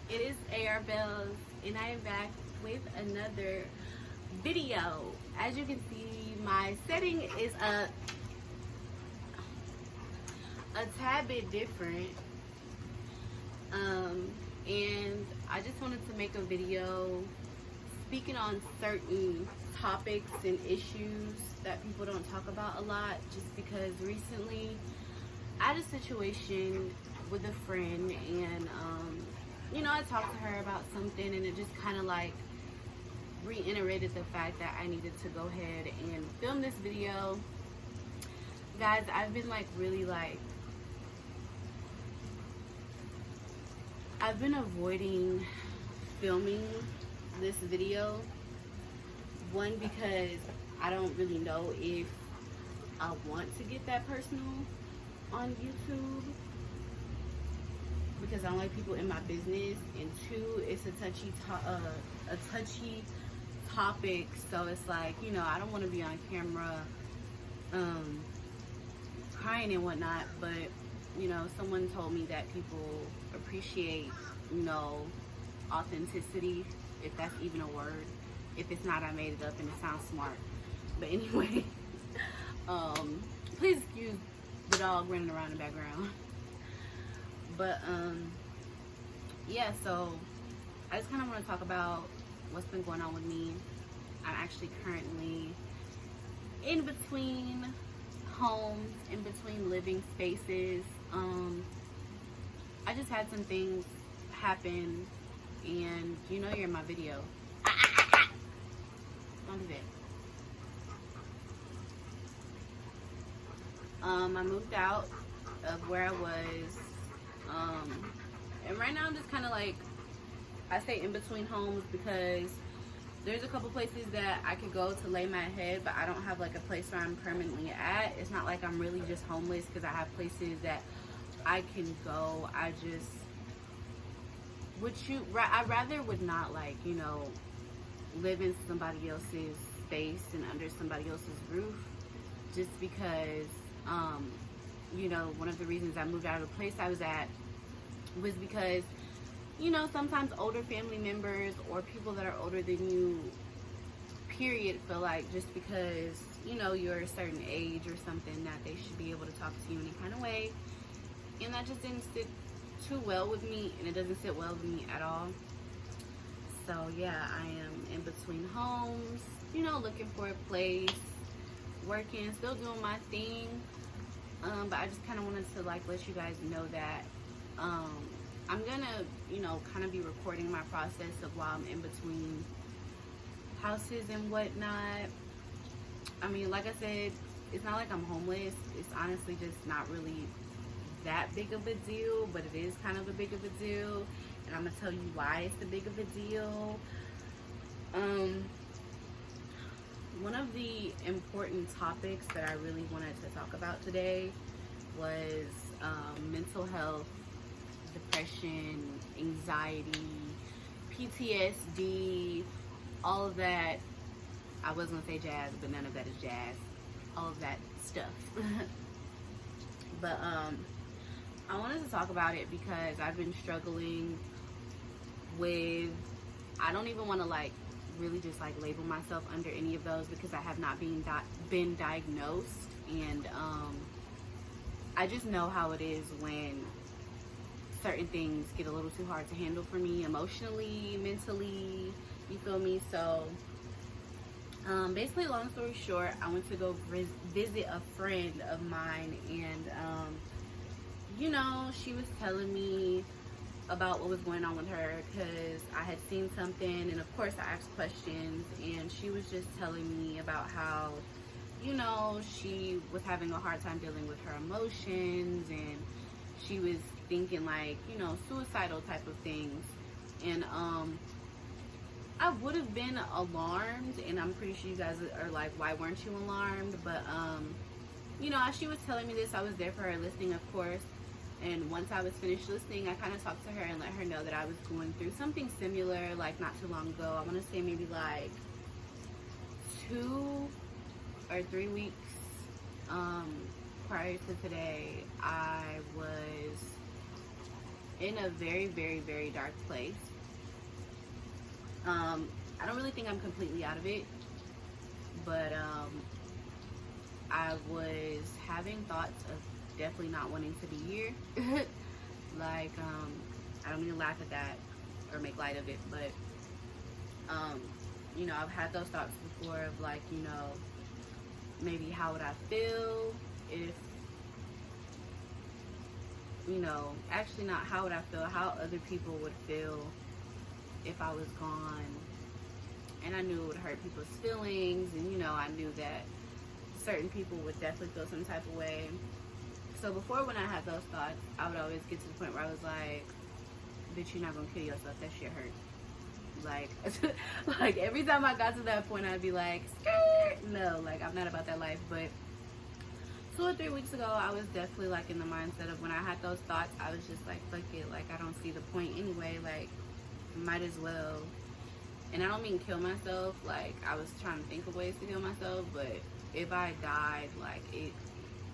It is AR Bells, and I am back with another video. As you can see, my setting is a tad bit different, and I just wanted to make a video speaking on certain topics and issues that people don't talk about a lot, just because recently I had a situation with a friend, and I talked to her about something, and it just kind of like reiterated the fact that I needed to go ahead and film this video. Guys, I've been I've been avoiding filming this video. One, because I don't really know if I want to get that personal on YouTube, because I don't like people in my business, and two, it's a touchy topic, so it's like, I don't want to be on camera crying and whatnot, but someone told me that people appreciate authenticity, if that's even a word. If it's not, I made it up and it sounds smart. But anyway, please excuse the dog running around in the background. But yeah, so I just kind of want to talk about what's been going on with me. I'm actually currently in between homes, in between living spaces. I just had some things happen, and you're in my video. Don't do that. I moved out of where I was, and right now I'm just kind of like, I say in between homes because there's a couple places that I could go to lay my head, but I don't have like a place where I'm permanently at. It's not like I'm really just homeless, because I have places that I can go. I just I rather would not, like, live in somebody else's space and under somebody else's roof, just because one of the reasons I moved out of the place I was at was because sometimes older family members or people that are older than you, period, feel like just because you're a certain age or something, that they should be able to talk to you any kind of way, and that just didn't sit too well with me, and it doesn't sit well with me at all. So yeah, I am in between homes, looking for a place, working, still doing my thing, but I just kind of wanted to like let you guys know that I'm gonna kind of be recording my process of while I'm in between houses and whatnot. I mean, like I said, it's not like I'm homeless. It's honestly just not really that big of a deal, but it is kind of a big of a deal, and I'm gonna tell you why it's a big of a deal. One of the important topics that I really wanted to talk about today was mental health, depression, anxiety, PTSD, all of that. I was gonna say jazz, but none of that is jazz. All of that stuff. But I wanted to talk about it because I've been struggling with, I don't even want to like really just like label myself under any of those, because I have not been diagnosed, and I just know how it is when certain things get a little too hard to handle for me emotionally, mentally, you feel me? So basically, long story short, I went to go visit a friend of mine, and she was telling me about what was going on with her, because I had seen something, and of course I asked questions, and she was just telling me about how she was having a hard time dealing with her emotions, and she was thinking like suicidal type of things. And I would have been alarmed, and I'm pretty sure you guys are like, why weren't you alarmed? But as she was telling me this, I was there for her, listening, of course. And once I was finished listening, I kind of talked to her and let her know that I was going through something similar, like not too long ago. I want to say maybe like 2 or 3 weeks prior to today, I was in a very, very, very dark place. I don't really think I'm completely out of it, but I was having thoughts of definitely not wanting to be here. Like, I don't mean to laugh at that or make light of it, but you know, I've had those thoughts before of like, you know, maybe how would I feel if, you know, actually not how would I feel, how other people would feel if I was gone. And I knew it would hurt people's feelings, and you know, I knew that certain people would definitely feel some type of way. So before, when I had those thoughts, I would always get to the point where I was like, bitch, you're not gonna kill yourself, that shit hurt. Like, like every time I got to that point, I'd be like, skirt. No, like, I'm not about that life. But 2 or 3 weeks ago, I was definitely like in the mindset of when I had those thoughts, I was just like, fuck it, like, I don't see the point anyway, like, might as well. And I don't mean kill myself, like, I was trying to think of ways to kill myself, but if I died, like, it,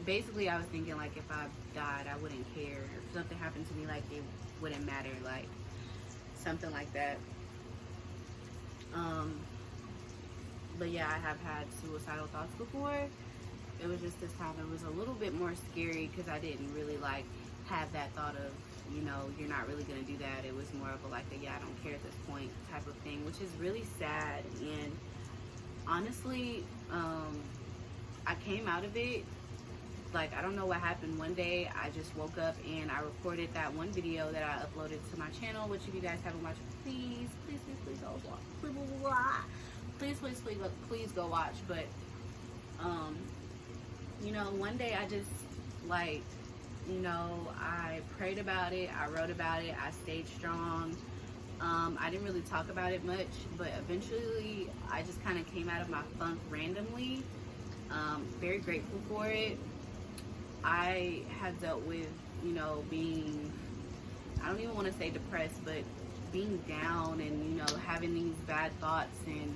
basically I was thinking, like, if I died, I wouldn't care. If something happened to me, like, it wouldn't matter, like, something like that. But yeah, I have had suicidal thoughts before. It was just this time, it was a little bit more scary because I didn't really, like, have that thought of, you know, you're not really going to do that. It was more of a, like, a, yeah, I don't care at this point type of thing, which is really sad. And honestly, I came out of it, like, I don't know what happened. One day, I just woke up and I recorded that one video that I uploaded to my channel, which if you guys haven't watched, please go watch. Please go watch. But, you know, one day I just, like, you know, I prayed about it, I wrote about it, I stayed strong. I didn't really talk about it much, but eventually I just kind of came out of my funk randomly. Very grateful for it. I have dealt with, you know, being, I don't even want to say depressed, but being down and, you know, having these bad thoughts and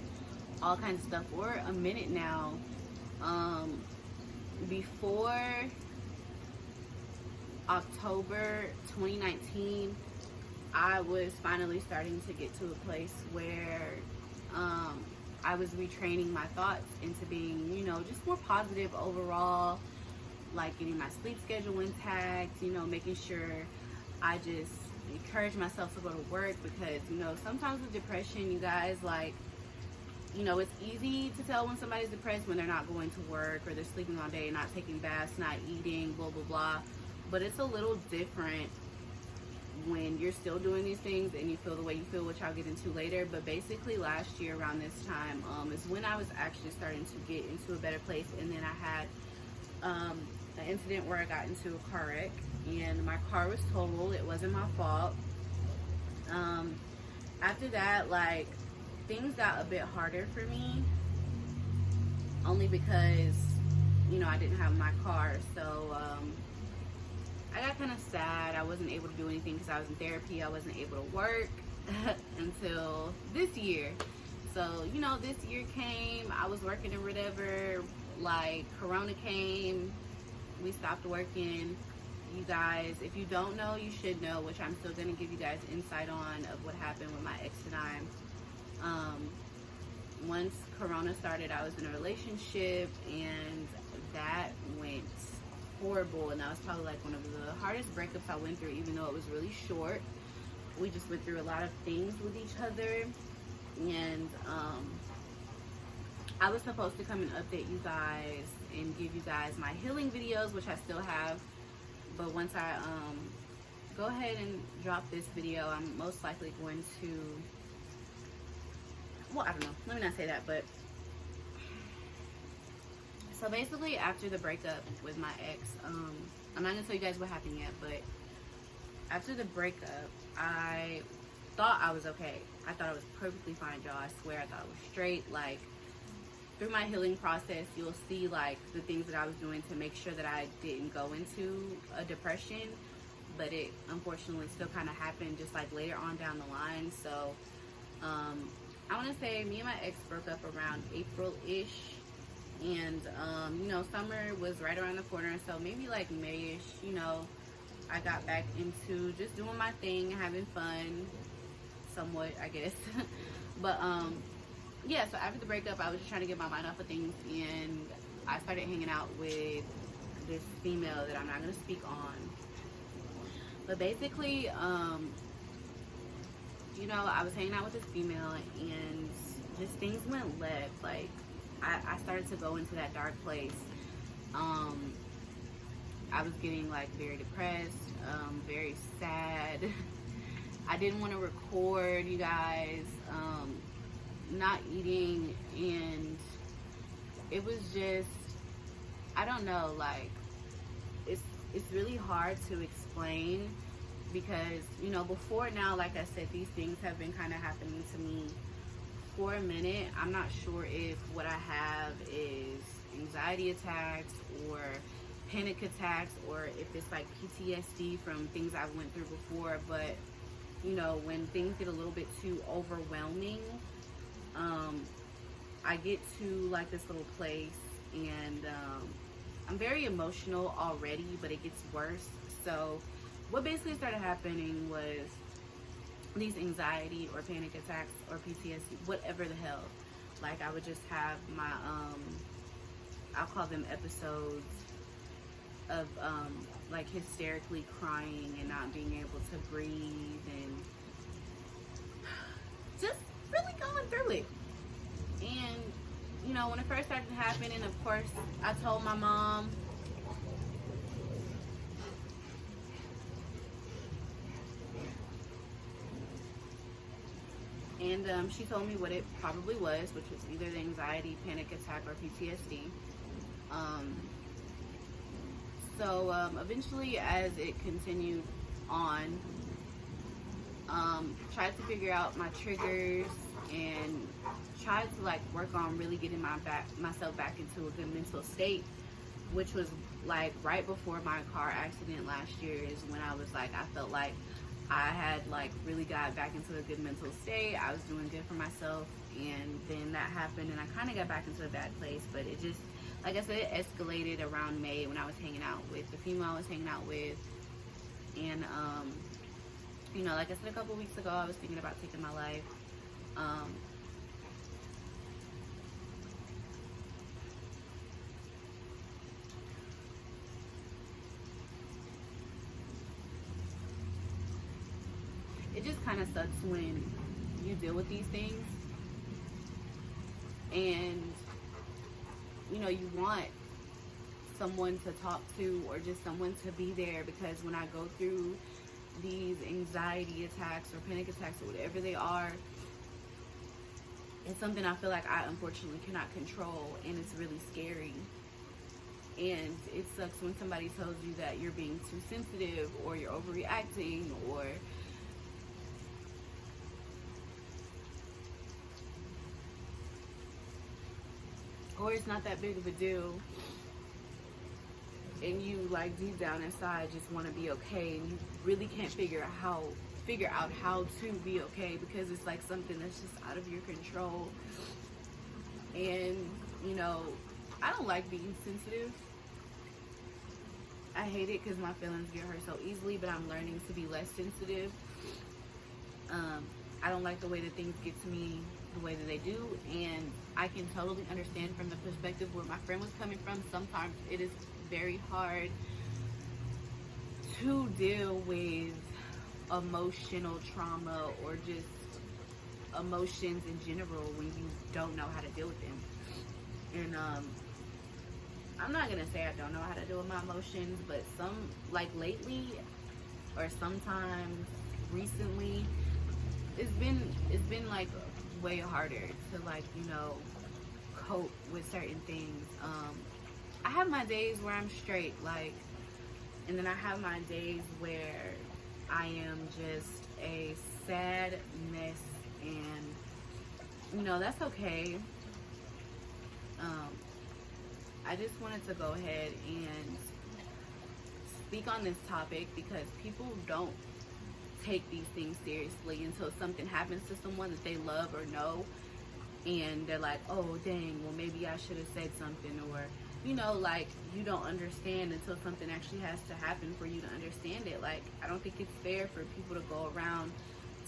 all kinds of stuff for a minute now. Before October 2019, I was finally starting to get to a place where I was retraining my thoughts into being, you know, just more positive overall, like getting my sleep schedule intact, you know, making sure I just encourage myself to go to work, because, you know, sometimes with depression, you guys, like, you know, it's easy to tell when somebody's depressed when they're not going to work or they're sleeping all day, not taking baths, not eating, blah, blah, blah. But it's a little different when you're still doing these things and you feel the way you feel, which I'll get into later. But basically last year around this time is when I was actually starting to get into a better place. And then I had an incident where I got into a car wreck and my car was totaled. It wasn't my fault. After that, like, things got a bit harder for me, only because, you know, I didn't have my car. So I got kind of sad. I wasn't able to do anything because I was in therapy. I wasn't able to work until this year. So, you know, this year came, I was working or whatever, like, Corona came, we stopped working. You guys, if you don't know, you should know, which I'm still going to give you guys insight on of what happened with my ex and I. Once Corona started, I was in a relationship, and that went horrible, and that was probably like one of the hardest breakups I went through, even though it was really short. We just went through a lot of things with each other, and I was supposed to come and update you guys and give you guys my healing videos, which I still have, but once I go ahead and drop this video, I'm most likely going to, well, I don't know, let me not say that, but so basically after the breakup with my ex, I'm not gonna tell you guys what happened yet, but after the breakup, I thought I was okay. I thought I was perfectly fine, y'all. I swear I thought I was straight. Like, through my healing process, you'll see, like, the things that I was doing to make sure that I didn't go into a depression, but it unfortunately still kind of happened just like later on down the line. So I want to say me and my ex broke up around April-ish, and you know, summer was right around the corner, so maybe like May-ish, you know, I got back into just doing my thing, having fun, somewhat, I guess. But yeah, so after the breakup, I was just trying to get my mind off of things, and I started hanging out with this female that I'm not going to speak on. But basically, you know, I was hanging out with this female, and just things went left. Like, I started to go into that dark place. I was getting like very depressed, very sad. I didn't want to record, you guys. Not eating, and it was just, I don't know, like, it's really hard to explain, because, you know, before now, like I said, these things have been kind of happening to me for a minute. I'm not sure if what I have is anxiety attacks or panic attacks, or if it's like PTSD from things I went through before. But, you know, when things get a little bit too overwhelming, I get to like this little place, and I'm very emotional already, but it gets worse. So what basically started happening was these anxiety or panic attacks or PTSD, whatever the hell. Like, I would just have my I'll call them episodes of like hysterically crying and not being able to breathe, and just really going through it. And, you know, when it first started happening, of course, I told my mom. And she told me what it probably was, which was either the anxiety, panic attack, or PTSD. So eventually, as it continued on, tried to figure out my triggers and tried to like work on really getting myself back into a good mental state, which was like right before my car accident last year is when I was like, I felt like I had like really got back into a good mental state. I was doing good for myself, and then that happened, and I kind of got back into a bad place. But it just, like I said, it escalated around May when I was hanging out with the female I was hanging out with. And you know, like I said a couple weeks ago, I was thinking about taking my life. It just kind of sucks when you deal with these things, and you know, you want someone to talk to or just someone to be there, because when I go through these anxiety attacks or panic attacks or whatever they are, it's something I feel like I unfortunately cannot control, and it's really scary. And it sucks when somebody tells you that you're being too sensitive, or you're overreacting, or it's not that big of a deal, and you like deep down inside just want to be okay, and you really can't figure out how to be okay, because it's like something that's just out of your control. And you know, I don't like being sensitive. I hate it because my feelings get hurt so easily, but I'm learning to be less sensitive. I don't like the way that things get to me the way that they do, and I can totally understand from the perspective where my friend was coming from. Sometimes it is very hard to deal with emotional trauma or just emotions in general when you don't know how to deal with them. And I'm not gonna say I don't know how to deal with my emotions, but some, like lately or sometimes recently, it's been like way harder to like, you know, cope with certain things. I have my days where I'm straight, like, and then I have my days where I am just a sad mess, and you know, that's okay. I just wanted to go ahead and speak on this topic because people don't take these things seriously until something happens to someone that they love or know, and they're like, oh dang, well maybe I should have said something, or you know, like, you don't understand until something actually has to happen for you to understand it. Like, I don't think it's fair for people to go around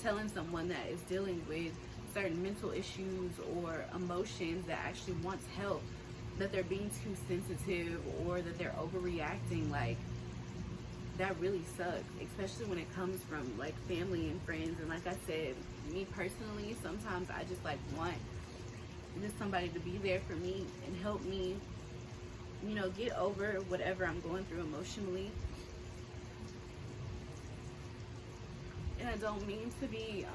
telling someone that is dealing with certain mental issues or emotions that actually wants help, that they're being too sensitive or that they're overreacting. Like, that really sucks, especially when it comes from like family and friends. And like I said, me personally, sometimes I just like want just somebody to be there for me and help me, you know, get over whatever I'm going through emotionally. And I don't mean to be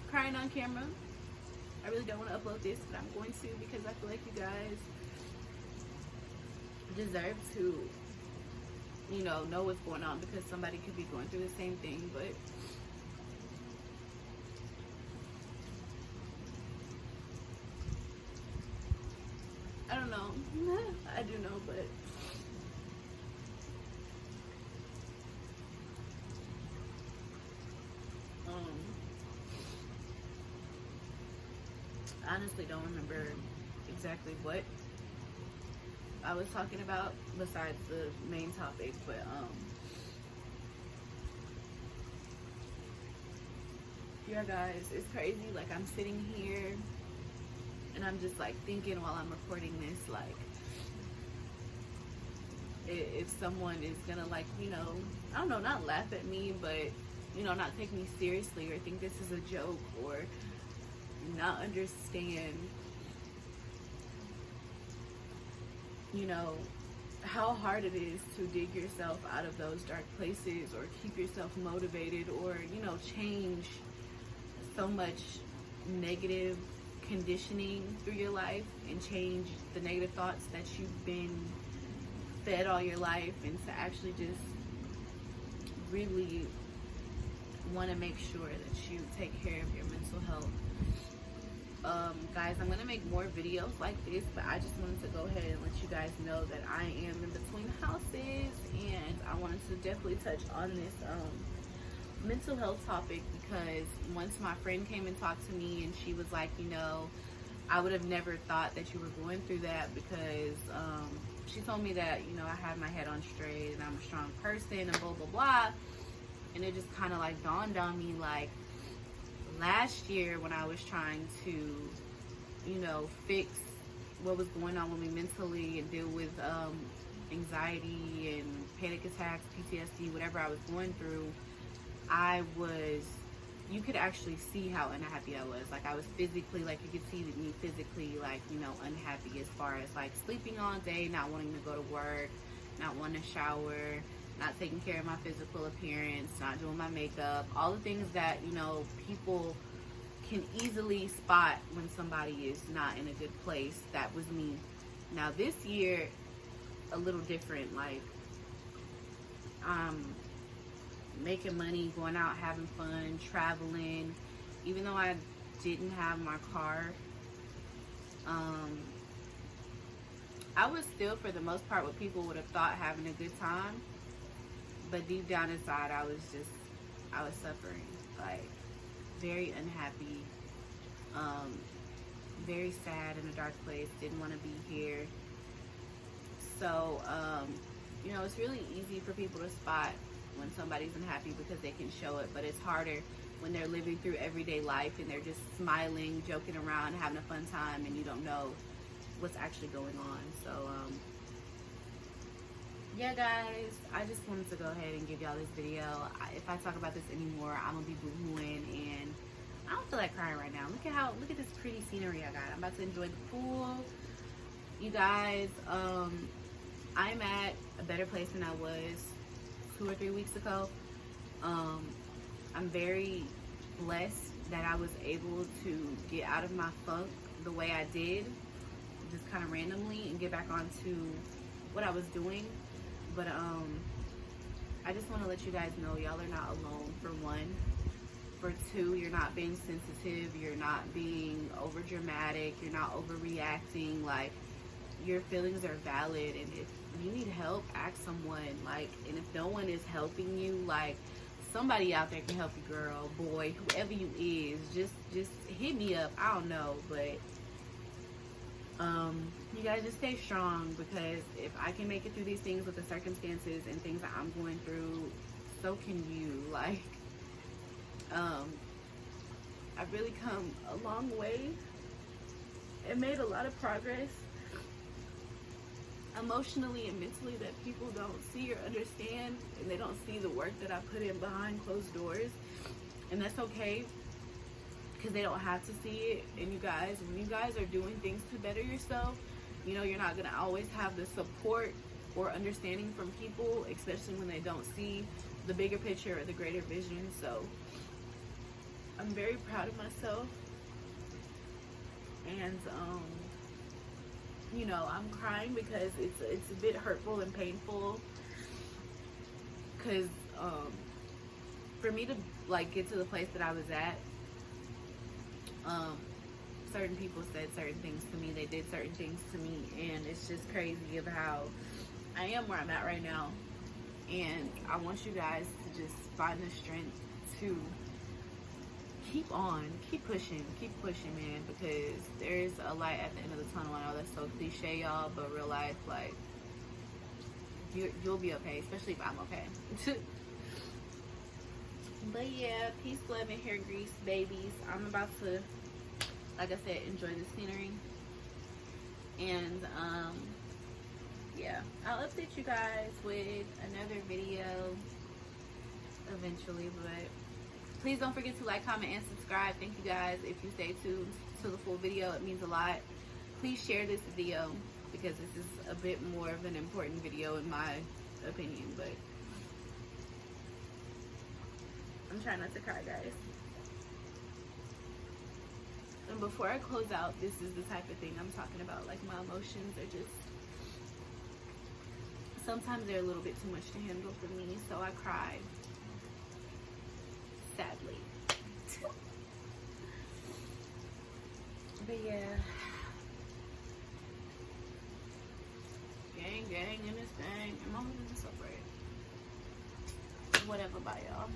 crying on camera. I really don't want to upload this, but I'm going to, because I feel like you guys deserve to, you know what's going on, because somebody could be going through the same thing. But I don't know. I do know, but I honestly don't remember exactly what I was talking about besides the main topic. But yeah, guys, it's crazy. Like, I'm sitting here and I'm just like thinking while I'm recording this, like, if someone is gonna, like, you know, I don't know, not laugh at me, but, you know, not take me seriously or think this is a joke or not understand, you know, how hard it is to dig yourself out of those dark places or keep yourself motivated or, you know, change so much negative conditioning through your life and change the negative thoughts that you've been fed all your life, and to actually just really want to make sure that you take care of your mental health. Guys, I'm going to make more videos like this, but I just wanted to go ahead and let you guys know that I am in between houses, and I wanted to definitely touch on this mental health topic, because once my friend came and talked to me and she was like, you know, I would have never thought that you were going through that, because she told me that, you know, I have my head on straight and I'm a strong person and blah, blah, blah. And it just kind of like dawned on me, like, last year when I was trying to, you know, fix what was going on with me mentally and deal with anxiety and panic attacks, PTSD, whatever I was going through, you could actually see how unhappy I was. Like, I was physically, like, you could see me physically, like, you know, unhappy, as far as like sleeping all day, not wanting to go to work, not wanting to shower, not taking care of my physical appearance, not doing my makeup, all the things that, you know, people can easily spot when somebody is not in a good place. That was me. Now this year, a little different. Like, making money, going out, having fun, traveling. Even though I didn't have my car, I was still, for the most part, what people would have thought, having a good time. But deep down inside, I was suffering, like, very unhappy, very sad, in a dark place, didn't want to be here. So, you know, it's really easy for people to spot when somebody's unhappy because they can show it, but it's harder when they're living through everyday life and they're just smiling, joking around, having a fun time, and you don't know what's actually going on. So, yeah, guys, I just wanted to go ahead and give y'all this video. If I talk about this anymore, I'm gonna be boo-hooing, and I don't feel like crying right now. Look at this pretty scenery I got. I'm about to enjoy the pool. You guys, I'm at a better place than I was 2 or 3 weeks ago. I'm very blessed that I was able to get out of my funk the way I did, just kind of randomly, and get back onto what I was doing. But I just want to let you guys know, y'all are not alone, for one. For two, you're not being sensitive, you're not being over dramatic, you're not overreacting. Like, your feelings are valid, and if you need help, ask someone. Like, and if no one is helping you, like, somebody out there can help you, girl, boy, whoever you is. Just hit me up. I don't know, but You guys just stay strong, because if I can make it through these things with the circumstances and things that I'm going through, so can you. Like, I've really come a long way and made a lot of progress emotionally and mentally that people don't see or understand, and they don't see the work that I put in behind closed doors. And that's okay, because they don't have to see it. And you guys, when you guys are doing things to better yourself, you know, you're not going to always have the support or understanding from people, especially when they don't see the bigger picture or the greater vision. So I'm very proud of myself. And you know, I'm crying because it's a bit hurtful and painful, because for me to like get to the place that I was at, certain people said certain things to me, they did certain things to me, and it's just crazy of how I am where I'm at right now. And I want you guys to just find the strength to keep on, keep pushing, man, because there's a light at the end of the tunnel. I know that's so cliche, y'all, but real life, like, you'll be okay, especially if I'm okay. But yeah, peace, love, and hair grease, babies. I'm about to, like I said, enjoy the scenery. And yeah, I'll update you guys with another video eventually, but please don't forget to like, comment, and subscribe. Thank you guys. If you stay tuned to the full video, it means a lot. Please share this video, because this is a bit more of an important video in my opinion. But I'm trying not to cry, guys. And before I close out, this is the type of thing I'm talking about. Like, my emotions are just, sometimes they're a little bit too much to handle for me, so I cry. Sadly. But yeah, gang in this thing. Am I holding this up right? Whatever, bye y'all.